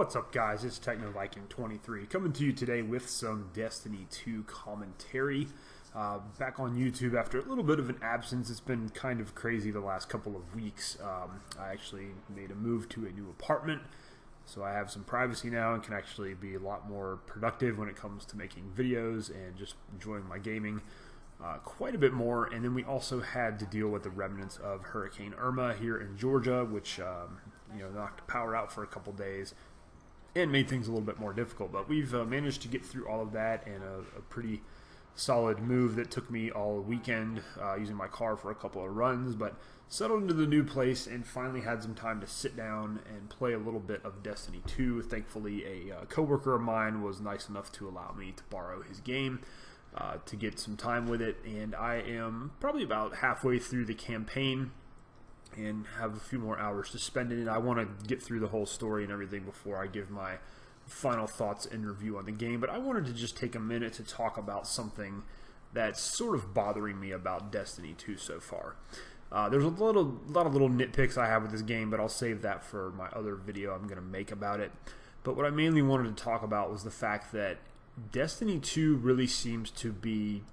What's up, guys? It's TechnoViking23 coming to you today with some Destiny 2 commentary. Back on YouTube after a little bit of an absence. It's been kind of crazy the last couple of weeks. I actually made a move to a new apartment, so I have some privacy now and can actually be a lot more productive when it comes to making videos and just enjoying my gaming quite a bit more. And then we also had to deal with the remnants of Hurricane Irma here in Georgia, which knocked power out for a couple days and made things a little bit more difficult. But we've managed to get through all of that, and a pretty solid move that took me all weekend using my car for a couple of runs, but settled into the new place and finally had some time to sit down and play a little bit of Destiny 2. Thankfully, a coworker of mine was nice enough to allow me to borrow his game to get some time with it, and I am probably about halfway through the campaign and have a few more hours to spend in it. I want to get through the whole story and everything before I give my final thoughts and review on the game, but I wanted to just take a minute to talk about something that's sort of bothering me about Destiny 2 so far. There's a lot of little nitpicks I have with this game, but I'll save that for my other video I'm going to make about it. But what I mainly wanted to talk about was the fact that Destiny 2 really seems to be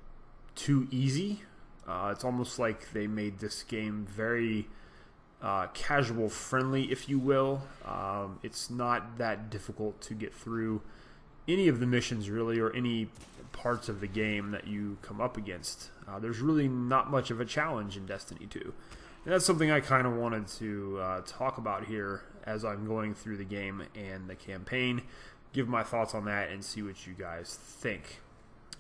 too easy. It's almost like they made this game very casual friendly, if you will. It's not that difficult to get through any of the missions really, or any parts of the game that you come up against. There's really not much of a challenge in Destiny 2, and that's something I kind of wanted to talk about here as I'm going through the game and the campaign, give my thoughts on that and see what you guys think.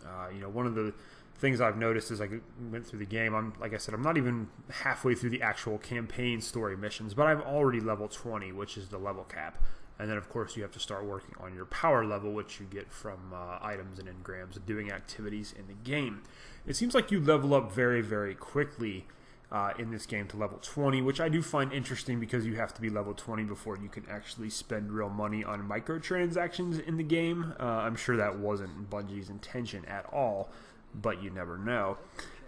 One of the things I've noticed as I went through the game, like I said, I'm not even halfway through the actual campaign story missions, but I'm already level 20, which is the level cap. And then, of course, you have to start working on your power level, which you get from items and engrams and doing activities in the game. It seems like you level up very, very quickly in this game to level 20, which I do find interesting because you have to be level 20 before you can actually spend real money on microtransactions in the game. I'm sure that wasn't Bungie's intention at all, but you never know.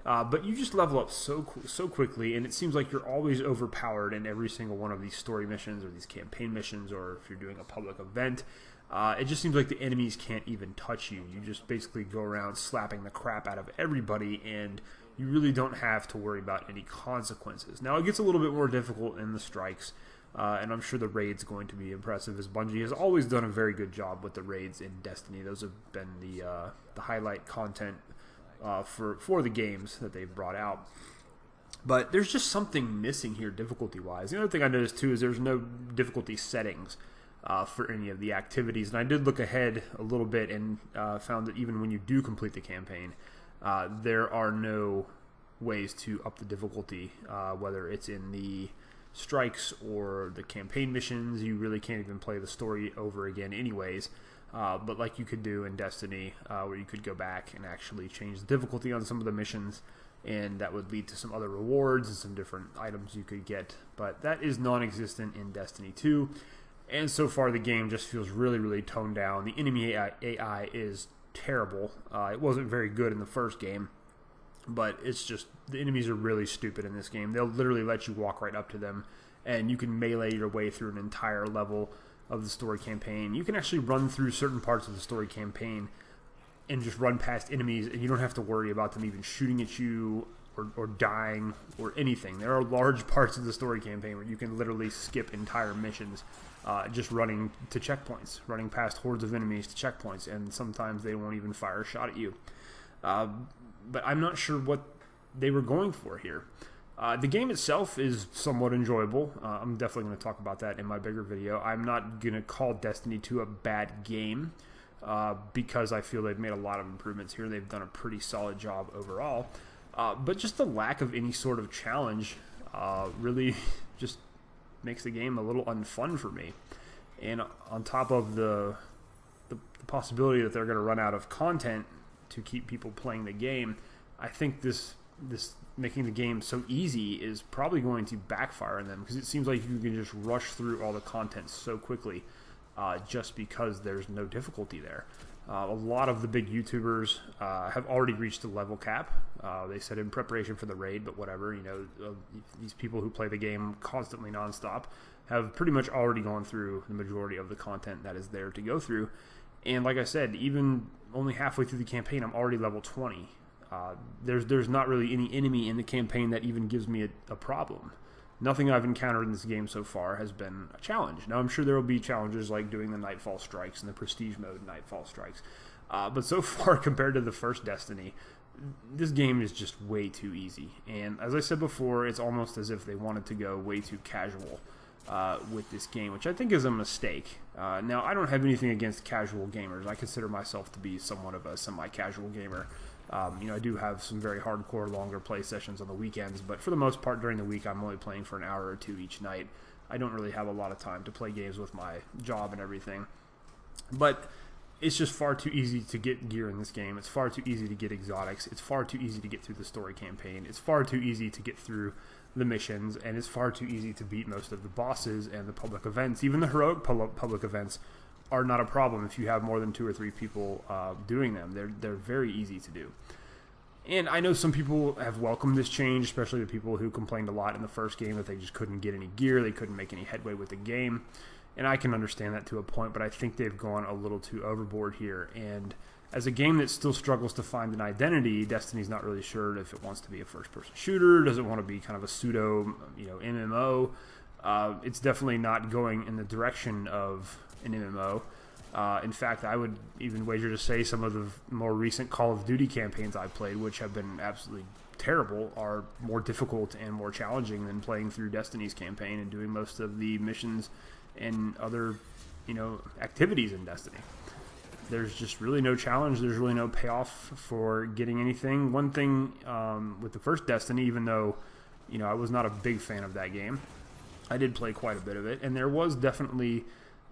But you just level up so quickly, and it seems like you're always overpowered in every single one of these story missions or these campaign missions, or if you're doing a public event. It just seems like the enemies can't even touch you. You just basically go around slapping the crap out of everybody, and you really don't have to worry about any consequences. Now, it gets a little bit more difficult in the strikes, and I'm sure the raid's going to be impressive, as Bungie has always done a very good job with the raids in Destiny. Those have been the highlight content for the games that they've brought out. But there's just something missing here difficulty-wise. The other thing I noticed, too, is there's no difficulty settings for any of the activities. And I did look ahead a little bit and found that even when you do complete the campaign, there are no ways to up the difficulty, whether it's in the strikes or the campaign missions. You really can't even play the story over again anyways. But like you could do in Destiny, where you could go back and actually change the difficulty on some of the missions, and that would lead to some other rewards and some different items you could get. But that is non-existent in Destiny 2, and so far the game just feels really, really toned down. The enemy AI is terrible. It wasn't very good in the first game, but it's just, the enemies are really stupid in this game. They'll literally let you walk right up to them, and you can melee your way through an entire level of the story campaign. You can actually run through certain parts of the story campaign and just run past enemies, and you don't have to worry about them even shooting at you or dying or anything. There are large parts of the story campaign where you can literally skip entire missions just running to checkpoints, running past hordes of enemies to checkpoints, and sometimes they won't even fire a shot at you. But I'm not sure what they were going for here. The game itself is somewhat enjoyable. I'm definitely going to talk about that in my bigger video. I'm not going to call Destiny 2 a bad game because I feel they've made a lot of improvements here. They've done a pretty solid job overall. But just the lack of any sort of challenge really just makes the game a little unfun for me. And on top of the possibility that they're going to run out of content to keep people playing the game, I think this making the game so easy is probably going to backfire on them, because it seems like you can just rush through all the content so quickly just because there's no difficulty there. A lot of the big YouTubers have already reached the level cap. They said in preparation for the raid, but whatever, you know, these people who play the game constantly nonstop have pretty much already gone through the majority of the content that is there to go through. And like I said, even only halfway through the campaign, I'm already level 20. There's not really any enemy in the campaign that even gives me a problem. Nothing I've encountered in this game so far has been a challenge. Now, I'm sure there will be challenges like doing the Nightfall Strikes and the Prestige mode Nightfall Strikes. But so far, compared to the first Destiny, this game is just way too easy. And as I said before, it's almost as if they wanted to go way too casual with this game, which I think is a mistake. Now, I don't have anything against casual gamers. I consider myself to be somewhat of a semi-casual gamer. You know, I do have some very hardcore, longer play sessions on the weekends, but for the most part during the week, I'm only playing for an hour or two each night. I don't really have a lot of time to play games with my job and everything. But it's just far too easy to get gear in this game. It's far too easy to get exotics. It's far too easy to get through the story campaign. It's far too easy to get through the missions, and it's far too easy to beat most of the bosses and the public events. Even the heroic public events are not a problem if you have more than 2 or 3 people doing them. They're very easy to do. And I know some people have welcomed this change, especially the people who complained a lot in the first game that they just couldn't get any gear, they couldn't make any headway with the game. And I can understand that to a point, but I think they've gone a little too overboard here. And as a game that still struggles to find an identity, Destiny's not really sure if it wants to be a first-person shooter, does it want to be kind of a pseudo, you know, MMO. It's definitely not going in the direction of an MMO. In fact, I would even wager to say some of the more recent Call of Duty campaigns I've played, which have been absolutely terrible, are more difficult and more challenging than playing through Destiny's campaign and doing most of the missions and other, you know, activities in Destiny. There's just really no challenge. There's really no payoff for getting anything. One thing with the first Destiny, even though, you know, I was not a big fan of that game, I did play quite a bit of it, and there was definitely,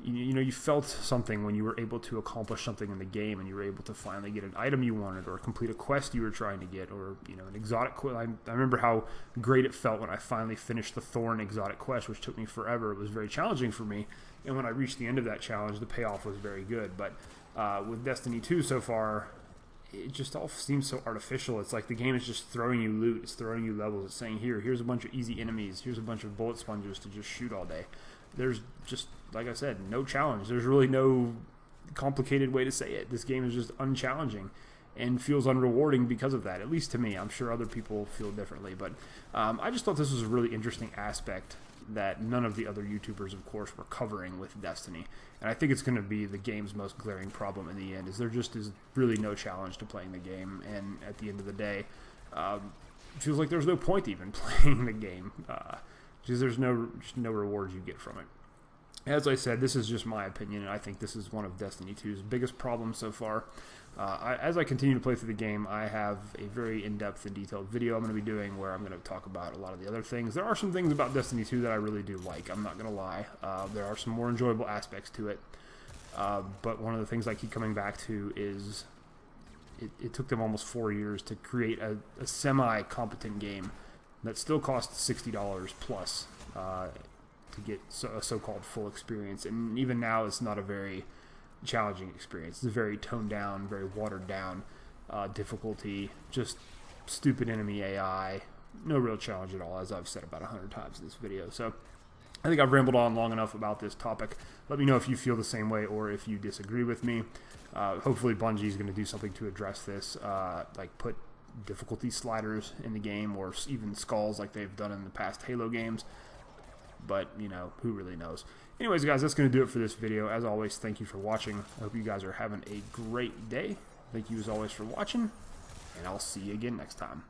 you know, you felt something when you were able to accomplish something in the game and you were able to finally get an item you wanted or complete a quest you were trying to get, or, you know, an exotic quest. I remember how great it felt when I finally finished the Thorn exotic quest, which took me forever. It was very challenging for me, and when I reached the end of that challenge, the payoff was very good. But with Destiny 2 so far, it just all seems so artificial. It's like the game is just throwing you loot, it's throwing you levels, it's saying, here's a bunch of easy enemies, here's a bunch of bullet sponges to just shoot all day. There's just, like I said, no challenge. There's really no complicated way to say it. This game is just unchallenging and feels unrewarding because of that, at least to me. I'm sure other people feel differently, but I just thought this was a really interesting aspect that none of the other YouTubers, of course, were covering with Destiny. And I think it's going to be the game's most glaring problem in the end, is there just is really no challenge to playing the game, and at the end of the day, it feels like there's no point even playing the game, because there's no rewards you get from it. As I said, this is just my opinion, and I think this is one of Destiny 2's biggest problems so far. As I continue to play through the game, I have a very in-depth and detailed video I'm going to be doing where I'm going to talk about a lot of the other things. There are some things about Destiny 2 that I really do like, I'm not going to lie. There are some more enjoyable aspects to it. But one of the things I keep coming back to is it took them almost 4 years to create a semi-competent game that still costs $60 plus to get a so-called full experience. And even now, it's not a very challenging experience. It's a very toned down, very watered down difficulty, just stupid enemy AI, no real challenge at all, as I've said about 100 times in this video. So I think I've rambled on long enough about this topic. Let me know if you feel the same way or if you disagree with me. Hopefully Bungie is going to do something to address this, like put difficulty sliders in the game, or even skulls like they've done in the past Halo games. But, you know, who really knows? Anyways, guys, that's going to do it for this video. As always, thank you for watching. I hope you guys are having a great day. Thank you, as always, for watching, and I'll see you again next time.